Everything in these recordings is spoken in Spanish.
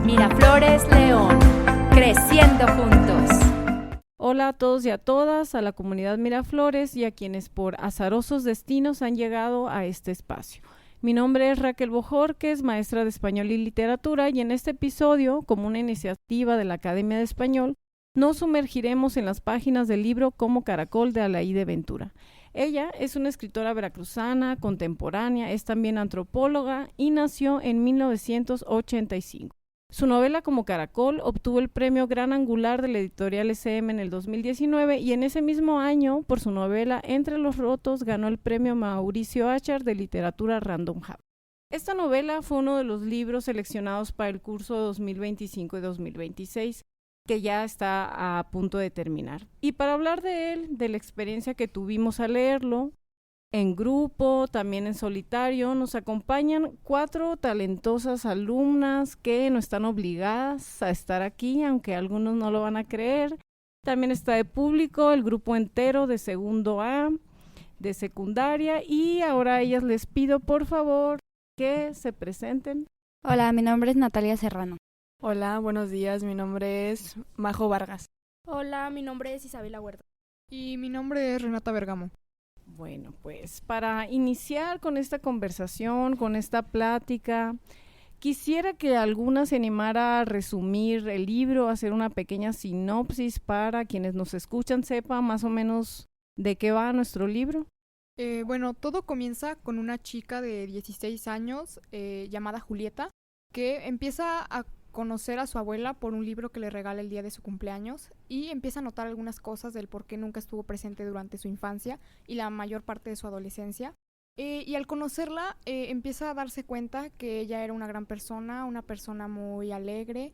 Miraflores León, creciendo juntos. Hola a todos y a todas, a la comunidad Miraflores y a quienes por azarosos destinos han llegado a este espacio. Mi nombre es Raquel Bojorquez, maestra de Español y Literatura, y en este episodio, como una iniciativa de la Academia de Español, nos sumergiremos en las páginas del libro Como Caracol de Alaí de Ventura. Ella es una escritora veracruzana, contemporánea, es también antropóloga y nació en 1985. Su novela Como Caracol obtuvo el premio Gran Angular de la editorial SM en el 2019 y en ese mismo año, por su novela Entre los Rotos, ganó el premio Mauricio Achar de literatura Random House. Esta novela fue uno de los libros seleccionados para el curso 2025 y 2026, que ya está a punto de terminar. Y para hablar de él, de la experiencia que tuvimos al leerlo, en grupo, también en solitario, nos acompañan 4 talentosas alumnas que no están obligadas a estar aquí, aunque algunos no lo van a creer. También está de público el grupo entero de segundo A, de secundaria, y ahora a ellas les pido por favor que se presenten. Hola, mi nombre es Natalia Serrano. Hola, buenos días, mi nombre es Majo Vargas. Hola, mi nombre es Isabela Huerta. Y mi nombre es Renata Bergamo. Bueno, pues para iniciar con esta conversación, con esta plática, quisiera que alguna se animara a resumir el libro, hacer una pequeña sinopsis para quienes nos escuchan sepan más o menos de qué va nuestro libro. Bueno, todo comienza con una chica de 16 años llamada Julieta, que empieza a conocer a su abuela por un libro que le regala el día de su cumpleaños y empieza a notar algunas cosas del por qué nunca estuvo presente durante su infancia y la mayor parte de su adolescencia. Y al conocerla empieza a darse cuenta que ella era una gran persona, una persona muy alegre,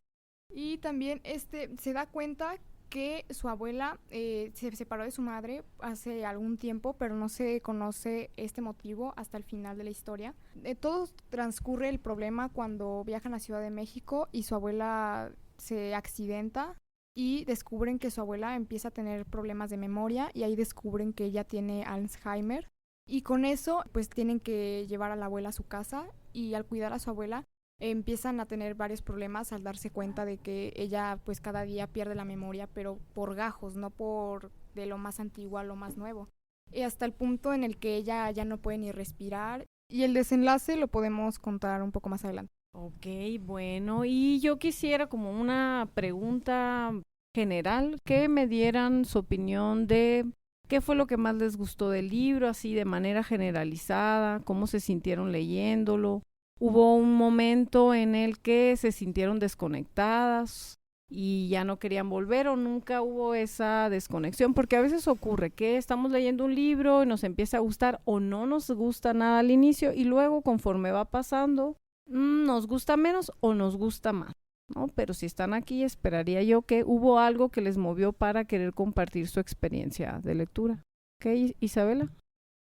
y también se da cuenta que su abuela se separó de su madre hace algún tiempo, pero no se conoce este motivo hasta el final de la historia. Todo transcurre el problema cuando viajan a Ciudad de México y su abuela se accidenta y descubren que su abuela empieza a tener problemas de memoria, y ahí descubren que ella tiene Alzheimer, y con eso pues tienen que llevar a la abuela a su casa, y al cuidar a su abuela empiezan a tener varios problemas al darse cuenta de que ella pues cada día pierde la memoria, pero por gajos, no por de lo más antiguo a lo más nuevo. Y hasta el punto en el que ella ya no puede ni respirar, y el desenlace lo podemos contar un poco más adelante. Ok, bueno, y yo quisiera como una pregunta general, que me dieran su opinión de qué fue lo que más les gustó del libro, así de manera generalizada, cómo se sintieron leyéndolo. ¿Hubo un momento en el que se sintieron desconectadas y ya no querían volver, o nunca hubo esa desconexión? Porque a veces ocurre que estamos leyendo un libro y nos empieza a gustar o no nos gusta nada al inicio, y luego conforme va pasando nos gusta menos o nos gusta más, ¿no? Pero si están aquí, esperaría yo que hubo algo que les movió para querer compartir su experiencia de lectura. ¿Ok, Isabela?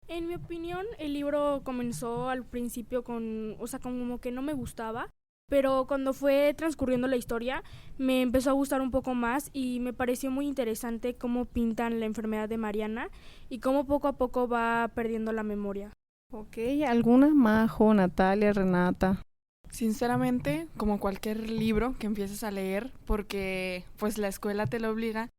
En mi opinión, el libro comenzó al principio como que no me gustaba, pero cuando fue transcurriendo la historia me empezó a gustar un poco más, y me pareció muy interesante cómo pintan la enfermedad de Mariana y cómo poco a poco va perdiendo la memoria. Ok, ¿alguna? Majo, Natalia, Renata. Sinceramente, como cualquier libro que empieces a leer, porque pues la escuela te lo obliga,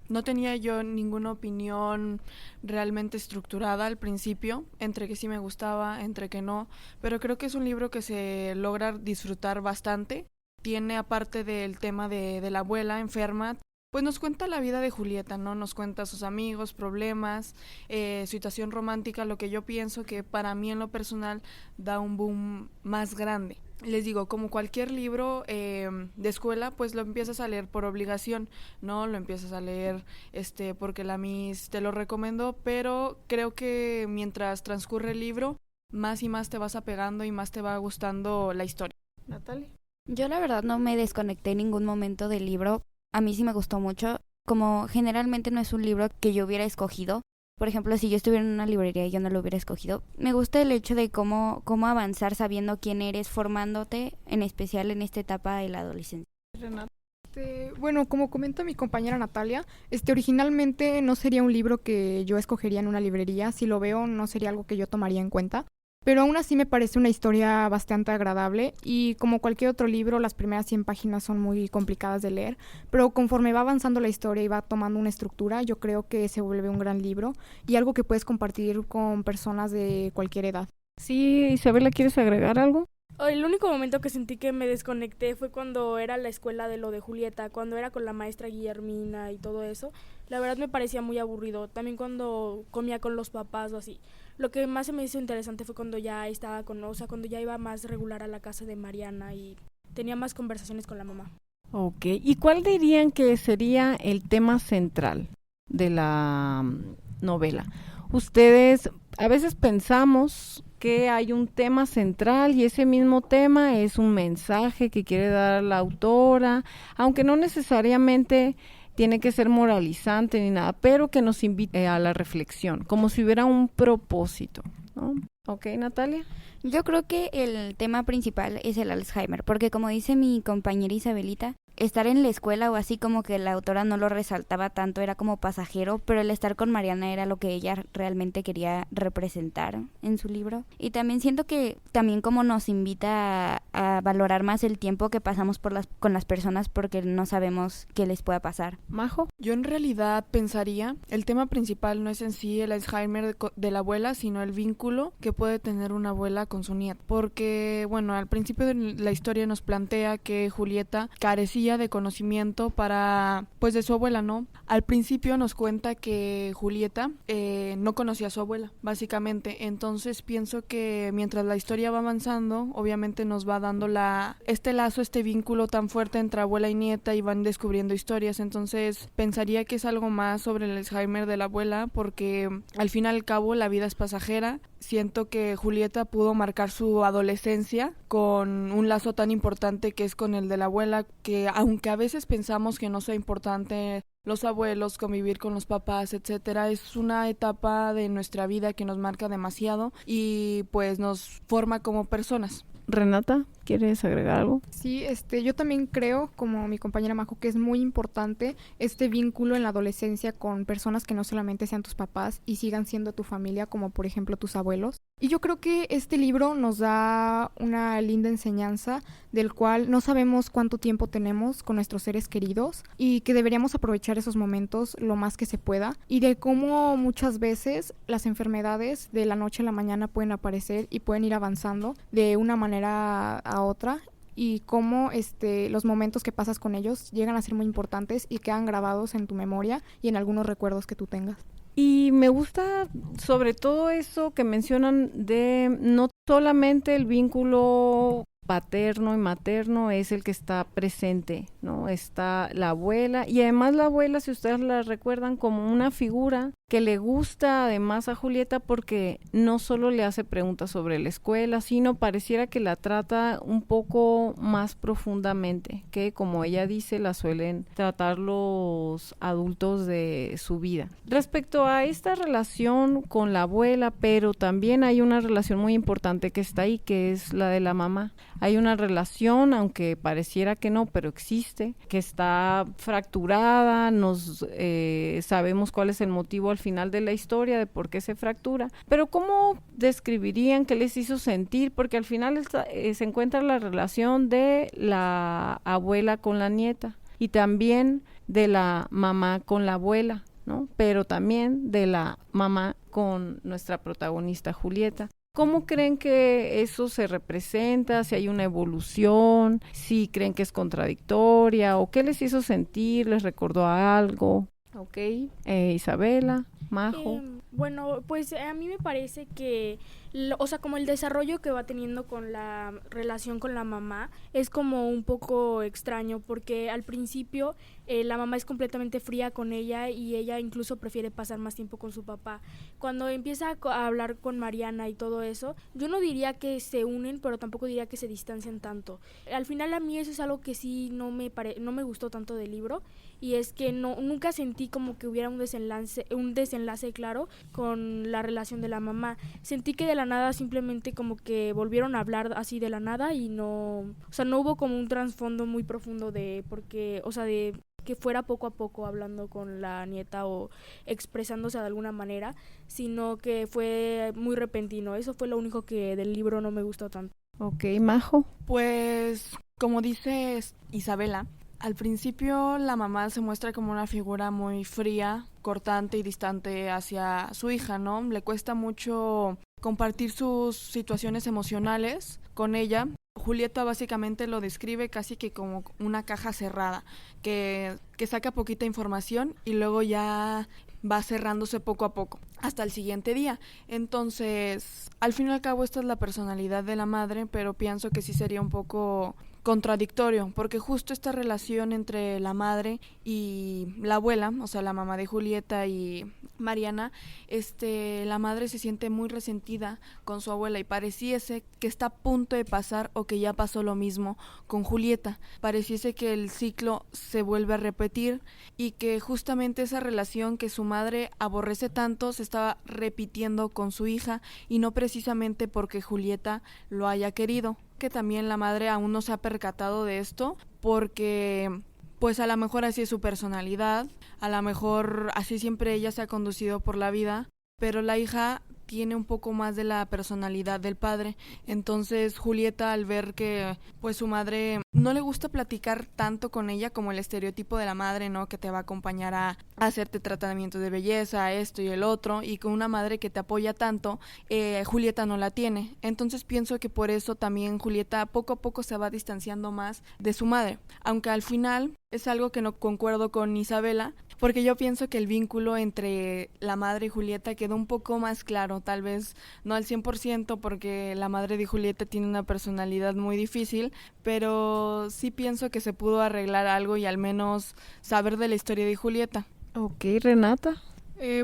no tenía yo ninguna opinión realmente estructurada al principio, entre que sí me gustaba, entre que no, pero creo que es un libro que se logra disfrutar bastante. Tiene, aparte del tema de la abuela enferma, pues nos cuenta la vida de Julieta, ¿no? Nos cuenta sus amigos, problemas, situación romántica, lo que yo pienso que para mí en lo personal da un boom más grande. Les digo, como cualquier libro de escuela, pues lo empiezas a leer por obligación, ¿no? Lo empiezas a leer porque la Miss te lo recomendó, pero creo que mientras transcurre el libro, más y más te vas apegando y más te va gustando la historia. Natalia. Yo la verdad no me desconecté en ningún momento del libro. A mí sí me gustó mucho. Como generalmente no es un libro que yo hubiera escogido, por ejemplo, si yo estuviera en una librería y yo no lo hubiera escogido, me gusta el hecho de cómo avanzar sabiendo quién eres, formándote, en especial en esta etapa de la adolescencia. Renata. Bueno, como comenta mi compañera Natalia, originalmente no sería un libro que yo escogería en una librería. Si lo veo, no sería algo que yo tomaría en cuenta. pero aún así me parece una historia bastante agradable y como cualquier otro libro, las primeras 100 páginas son muy complicadas de leer, pero conforme va avanzando la historia y va tomando una estructura, yo creo que se vuelve un gran libro y algo que puedes compartir con personas de cualquier edad. Sí, Isabela, ¿quieres agregar algo? El único momento que sentí que me desconecté fue cuando era la escuela de lo de Julieta, cuando era con la maestra Guillermina y todo eso. La verdad me parecía muy aburrido, también cuando comía con los papás o así. Lo que más se me hizo interesante fue cuando ya estaba cuando ya iba más regular a la casa de Mariana y tenía más conversaciones con la mamá. Ok, ¿y cuál dirían que sería el tema central de la novela? Ustedes, a veces pensamos que hay un tema central y ese mismo tema es un mensaje que quiere dar la autora, aunque no necesariamente tiene que ser moralizante ni nada, pero que nos invite a la reflexión, como si hubiera un propósito, ¿no? Ok, Natalia. Yo creo que el tema principal es el Alzheimer, porque como dice mi compañera Isabelita, estar en la escuela o así como que la autora no lo resaltaba tanto, era como pasajero, pero el estar con Mariana era lo que ella realmente quería representar en su libro. Y también siento que también como nos invita a valorar más el tiempo que pasamos con las personas porque no sabemos qué les pueda pasar. Majo. Yo en realidad pensaría, el tema principal no es en sí el Alzheimer de la abuela, sino el vínculo que puede tener una abuela con su nieta. Porque, bueno, al principio de la historia nos plantea que Julieta carecía de conocimiento pues de su abuela, ¿no? Al principio nos cuenta que Julieta no conocía a su abuela, básicamente. Entonces pienso que mientras la historia va avanzando, obviamente nos va dando este lazo, este vínculo tan fuerte entre abuela y nieta y van descubriendo historias. Entonces pensaría que es algo más sobre el Alzheimer de la abuela porque al fin y al cabo la vida es pasajera. Siento que Julieta pudo marcar su adolescencia con un lazo tan importante que es con el de la abuela, que aunque a veces pensamos que no sea importante los abuelos, convivir con los papás, etcétera, es una etapa de nuestra vida que nos marca demasiado y pues nos forma como personas. Renata, ¿quieres agregar algo? Sí, yo también creo, como mi compañera Majo, que es muy importante este vínculo en la adolescencia con personas que no solamente sean tus papás y sigan siendo tu familia, como por ejemplo tus abuelos. Y yo creo que este libro nos da una linda enseñanza del cual no sabemos cuánto tiempo tenemos con nuestros seres queridos y que deberíamos aprovechar esos momentos lo más que se pueda y de cómo muchas veces las enfermedades de la noche a la mañana pueden aparecer y pueden ir avanzando de una manera a otra y cómo los momentos que pasas con ellos llegan a ser muy importantes y quedan grabados en tu memoria y en algunos recuerdos que tú tengas. Y me gusta sobre todo eso que mencionan de no solamente el vínculo paterno y materno es el que está presente, ¿no? Está la abuela y además la abuela, si ustedes la recuerdan, como una figura que le gusta además a Julieta porque no solo le hace preguntas sobre la escuela, sino pareciera que la trata un poco más profundamente, que como ella dice, la suelen tratar los adultos de su vida. Respecto a esta relación con la abuela, pero también hay una relación muy importante que está ahí, que es la de la mamá. Hay una relación, aunque pareciera que no, pero existe, que está fracturada, sabemos cuál es el motivo al final de la historia de por qué se fractura, pero ¿cómo describirían qué les hizo sentir? Porque al final se encuentra la relación de la abuela con la nieta y también de la mamá con la abuela, ¿no? Pero también de la mamá con nuestra protagonista Julieta. ¿Cómo creen que eso se representa? Si hay una evolución, si creen que es contradictoria o qué les hizo sentir, les recordó a algo. Ok, Isabela, Majo. Bueno, pues a mí me parece que, como el desarrollo que va teniendo con la relación con la mamá es como un poco extraño porque al principio la mamá es completamente fría con ella y ella incluso prefiere pasar más tiempo con su papá. Cuando empieza a hablar con Mariana y todo eso, yo no diría que se unen, pero tampoco diría que se distancian tanto. Al final a mí eso es algo que sí no me gustó tanto del libro y es que nunca sentí como que hubiera un desenlace claro con la relación de la mamá. Sentí que de la nada simplemente como que volvieron a hablar así de la nada y no hubo como un trasfondo muy profundo de que fuera poco a poco hablando con la nieta o expresándose de alguna manera, sino que fue muy repentino. Eso fue lo único que del libro no me gustó tanto. Ok, Majo. Pues, como dice Isabela, al principio la mamá se muestra como una figura muy fría, cortante y distante hacia su hija, ¿no? Le cuesta mucho compartir sus situaciones emocionales con ella. Julieta básicamente lo describe casi que como una caja cerrada, que saca poquita información y luego ya va cerrándose poco a poco hasta el siguiente día. Entonces, al fin y al cabo esta es la personalidad de la madre, pero pienso que sí sería un poco contradictorio, porque justo esta relación entre la madre y la abuela, o sea, la mamá de Julieta y Mariana, la madre se siente muy resentida con su abuela y pareciese que está a punto de pasar o que ya pasó lo mismo con Julieta. Pareciese que el ciclo se vuelve a repetir y que justamente esa relación que su madre aborrece tanto se estaba repitiendo con su hija, y no precisamente porque Julieta lo haya querido, que también la madre aún no se ha percatado de esto, porque pues a lo mejor así es su personalidad, a lo mejor así siempre ella se ha conducido por la vida, pero la hija tiene un poco más de la personalidad del padre. Entonces Julieta, al ver que pues su madre no le gusta platicar tanto con ella como el estereotipo de la madre, ¿no? Que te va a acompañar a hacerte tratamientos de belleza, esto y el otro, y con una madre que te apoya tanto, Julieta no la tiene. Entonces pienso que por eso también Julieta poco a poco se va distanciando más de su madre, aunque al final es algo que no concuerdo con Isabela, porque yo pienso que el vínculo entre la madre y Julieta quedó un poco más claro, tal vez no al 100%, porque la madre de Julieta tiene una personalidad muy difícil, pero sí pienso que se pudo arreglar algo y al menos saber de la historia de Julieta. Ok, Renata.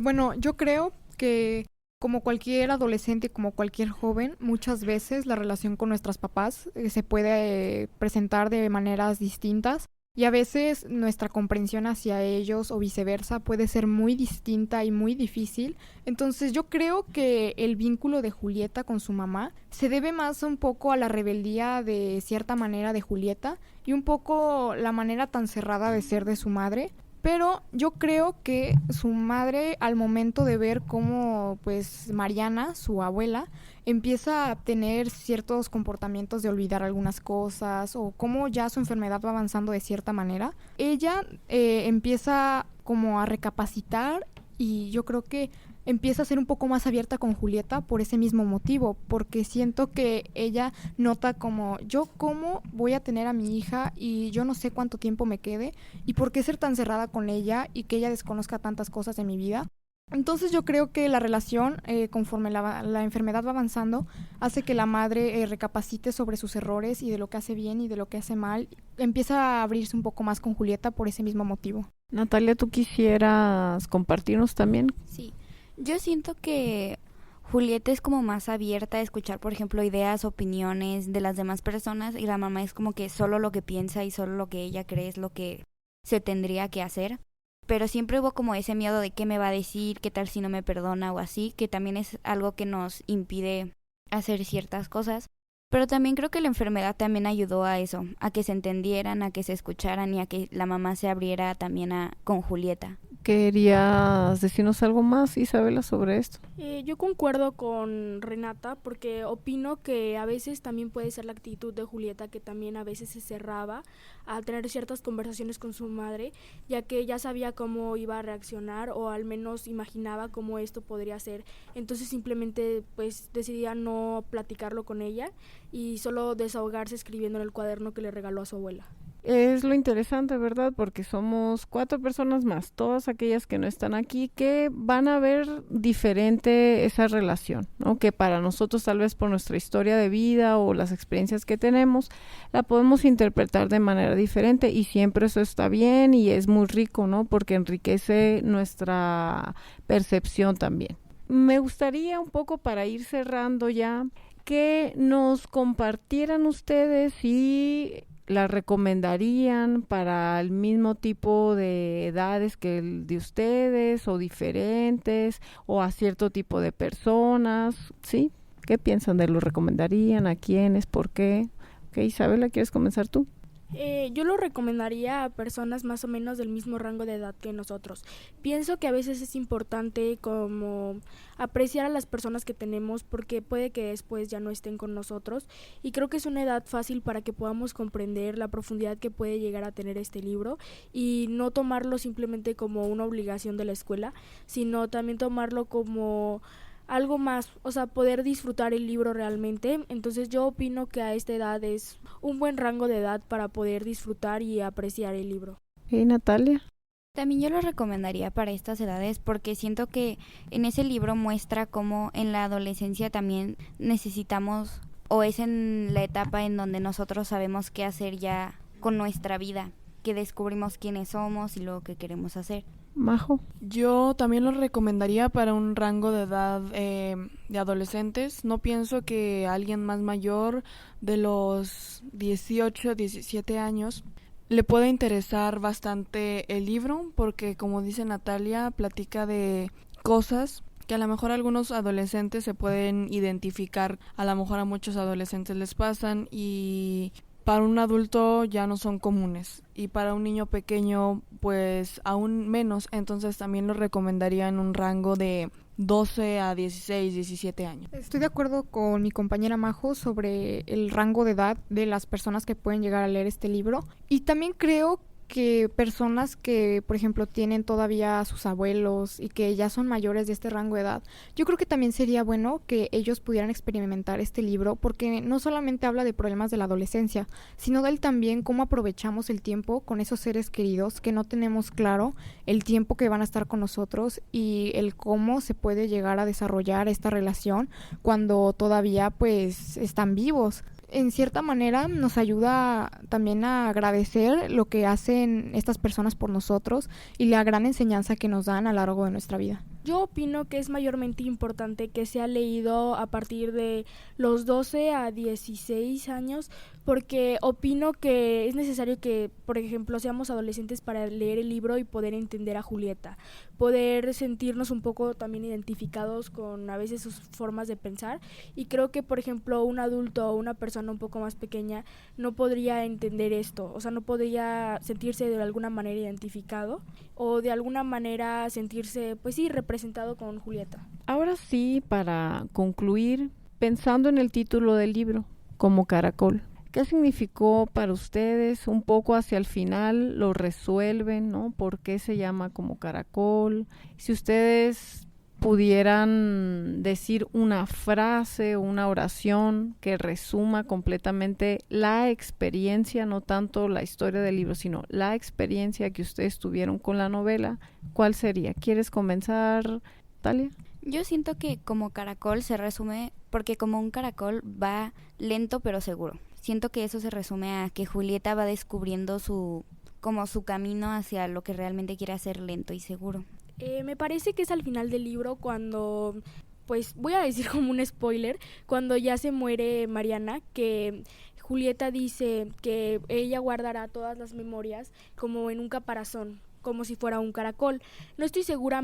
Bueno, yo creo que como cualquier adolescente, como cualquier joven, muchas veces la relación con nuestros papás se puede presentar de maneras distintas. Y a veces nuestra comprensión hacia ellos o viceversa puede ser muy distinta y muy difícil. Entonces yo creo que el vínculo de Julieta con su mamá se debe más un poco a la rebeldía de cierta manera de Julieta y un poco la manera tan cerrada de ser de su madre. Pero yo creo que su madre, al momento de ver cómo pues Mariana, su abuela, empieza a tener ciertos comportamientos de olvidar algunas cosas o cómo ya su enfermedad va avanzando de cierta manera, ella empieza como a recapacitar, y yo creo que empieza a ser un poco más abierta con Julieta por ese mismo motivo, porque siento que ella nota como, yo cómo voy a tener a mi hija y yo no sé cuánto tiempo me quede, y por qué ser tan cerrada con ella y que ella desconozca tantas cosas de mi vida. Entonces yo creo que la relación, conforme la enfermedad va avanzando, hace que la madre recapacite sobre sus errores y de lo que hace bien y de lo que hace mal. Empieza a abrirse un poco más con Julieta por ese mismo motivo. Natalia, ¿tú quisieras compartirnos también? Sí, yo siento que Julieta es como más abierta a escuchar, por ejemplo, ideas, opiniones de las demás personas, y la mamá es como que solo lo que piensa y solo lo que ella cree es lo que se tendría que hacer. Pero siempre hubo como ese miedo de qué me va a decir, qué tal si no me perdona o así, que también es algo que nos impide hacer ciertas cosas. Pero también creo que la enfermedad también ayudó a eso, a que se entendieran, a que se escucharan y a que la mamá se abriera también con Julieta. ¿Querías decirnos algo más, Isabela, sobre esto? Yo concuerdo con Renata porque opino que a veces también puede ser la actitud de Julieta, que también a veces se cerraba a tener ciertas conversaciones con su madre, ya que ya sabía cómo iba a reaccionar o al menos imaginaba cómo esto podría ser. Entonces simplemente pues decidía no platicarlo con ella y solo desahogarse escribiendo en el cuaderno que le regaló a su abuela. Es lo interesante, ¿verdad? Porque somos 4 personas más, todas aquellas que no están aquí, que van a ver diferente esa relación, ¿no? Que para nosotros, tal vez por nuestra historia de vida o las experiencias que tenemos, la podemos interpretar de manera diferente, y siempre eso está bien y es muy rico, ¿no? Porque enriquece nuestra percepción también. Me gustaría un poco, para ir cerrando ya, que nos compartieran ustedes si la recomendarían para el mismo tipo de edades que el de ustedes, o diferentes, o a cierto tipo de personas, ¿sí? ¿Qué piensan de lo recomendarían? ¿A quiénes? ¿Por qué? Ok, Isabela, ¿quieres comenzar tú? Yo lo recomendaría a personas más o menos del mismo rango de edad que nosotros. Pienso que a veces es importante como apreciar a las personas que tenemos porque puede que después ya no estén con nosotros, y creo que es una edad fácil para que podamos comprender la profundidad que puede llegar a tener este libro y no tomarlo simplemente como una obligación de la escuela, sino también tomarlo como algo más, o sea, poder disfrutar el libro realmente. Entonces yo opino que a esta edad es un buen rango de edad para poder disfrutar y apreciar el libro. ¿Y Natalia? También yo lo recomendaría para estas edades porque siento que en ese libro muestra cómo en la adolescencia también necesitamos, o es en la etapa en donde nosotros sabemos qué hacer ya con nuestra vida, que descubrimos quiénes somos y lo que queremos hacer. Majo. Yo también lo recomendaría para un rango de edad de adolescentes. No pienso que alguien más mayor de los 18, 17 años le pueda interesar bastante el libro porque, como dice Natalia, platica de cosas que a lo mejor algunos adolescentes se pueden identificar, a lo mejor a muchos adolescentes les pasan y para un adulto ya no son comunes y para un niño pequeño pues aún menos, entonces también lo recomendaría en un rango de 12 a 16, 17 años. Estoy de acuerdo con mi compañera Majo sobre el rango de edad de las personas que pueden llegar a leer este libro, y también creo que personas que, por ejemplo, tienen todavía a sus abuelos y que ya son mayores de este rango de edad, yo creo que también sería bueno que ellos pudieran experimentar este libro porque no solamente habla de problemas de la adolescencia, sino del también cómo aprovechamos el tiempo con esos seres queridos que no tenemos claro el tiempo que van a estar con nosotros y el cómo se puede llegar a desarrollar esta relación cuando todavía pues están vivos. En cierta manera nos ayuda también a agradecer lo que hacen estas personas por nosotros y la gran enseñanza que nos dan a lo largo de nuestra vida. Yo opino que es mayormente importante que sea leído a partir de los 12 a 16 años, porque opino que es necesario que, por ejemplo, seamos adolescentes para leer el libro y poder entender a Julieta, poder sentirnos un poco también identificados con a veces sus formas de pensar, y creo que, por ejemplo, un adulto o una persona un poco más pequeña no podría entender esto, o sea, no podría sentirse de alguna manera identificado o de alguna manera sentirse, pues sí, representado con Julieta. Ahora sí, para concluir, pensando en el título del libro, Como Caracol, ¿qué significó para ustedes? Un poco hacia el final lo resuelven, ¿no? ¿Por qué se llama Como Caracol? Si ustedes pudieran decir una frase o una oración que resuma completamente la experiencia, no tanto la historia del libro, sino la experiencia que ustedes tuvieron con la novela, ¿cuál sería? ¿Quieres comenzar, Talia? Yo siento que Como Caracol se resume porque como un caracol va lento pero seguro. Siento que eso se resume a que Julieta va descubriendo su camino hacia lo que realmente quiere hacer, lento y seguro. Me parece que es al final del libro cuando, pues voy a decir como un spoiler, cuando ya se muere Mariana, que Julieta dice que ella guardará todas las memorias como en un caparazón, como si fuera un caracol. No estoy segura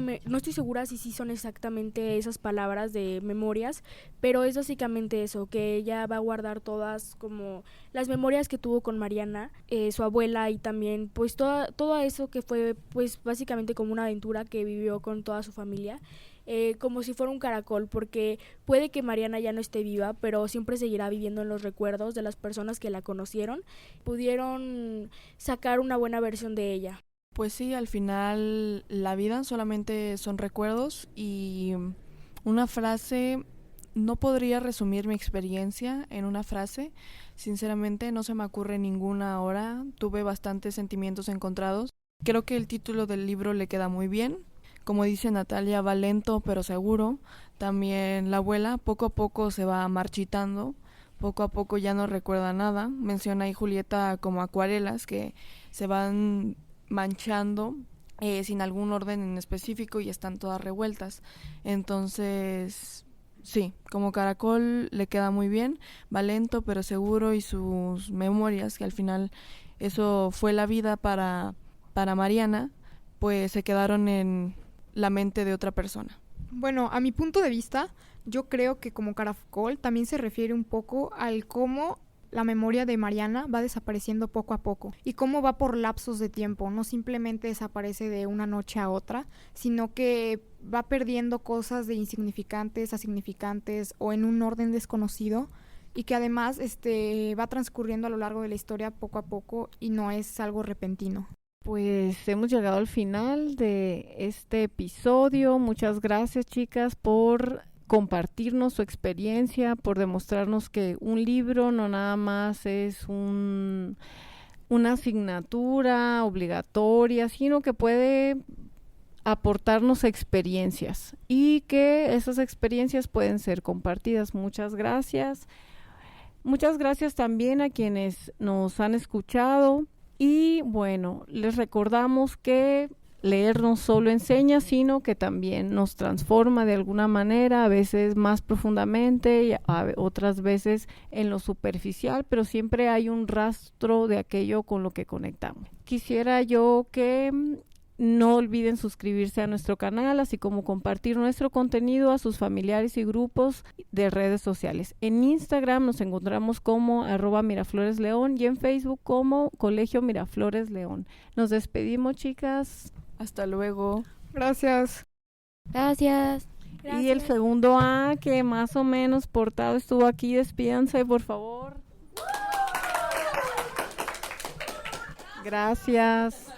si sí son exactamente esas palabras de memorias, pero es básicamente eso, que ella va a guardar todas como las memorias que tuvo con Mariana, su abuela, y también pues todo eso que fue pues básicamente como una aventura que vivió con toda su familia. Como si fuera un caracol, porque puede que Mariana ya no esté viva, pero siempre seguirá viviendo en los recuerdos de las personas que la conocieron, pudieron sacar una buena versión de ella. Pues sí, al final la vida solamente son recuerdos y una frase, no podría resumir mi experiencia en una frase. Sinceramente no se me ocurre ninguna ahora, tuve bastantes sentimientos encontrados. Creo que el título del libro le queda muy bien. Como dice Natalia, va lento pero seguro. También la abuela poco a poco se va marchitando, poco a poco ya no recuerda nada. Menciona ahí Julieta como acuarelas que se van manchando sin algún orden en específico y están todas revueltas. Entonces, sí, Como Caracol le queda muy bien, va lento pero seguro, y sus memorias, que al final eso fue la vida para Mariana, pues se quedaron en la mente de otra persona. Bueno, a mi punto de vista, yo creo que Como Caracol también se refiere un poco al cómo la memoria de Mariana va desapareciendo poco a poco y cómo va por lapsos de tiempo, no simplemente desaparece de una noche a otra, sino que va perdiendo cosas de insignificantes a significantes o en un orden desconocido y que además va transcurriendo a lo largo de la historia poco a poco y no es algo repentino. Pues hemos llegado al final de este episodio. Muchas gracias, chicas, por compartirnos su experiencia, por demostrarnos que un libro no nada más es una asignatura obligatoria, sino que puede aportarnos experiencias y que esas experiencias pueden ser compartidas. Muchas gracias. Muchas gracias también a quienes nos han escuchado. Y bueno, les recordamos que leer no solo enseña, sino que también nos transforma de alguna manera, a veces más profundamente y otras veces en lo superficial, pero siempre hay un rastro de aquello con lo que conectamos. Quisiera yo que no olviden suscribirse a nuestro canal, así como compartir nuestro contenido a sus familiares y grupos de redes sociales. En Instagram nos encontramos como @mirafloresleón y en Facebook como Colegio Miraflores León. Nos despedimos, chicas. Hasta luego. Gracias. Gracias. Y el segundo A, que más o menos portado estuvo aquí, despídanse, por favor. Gracias.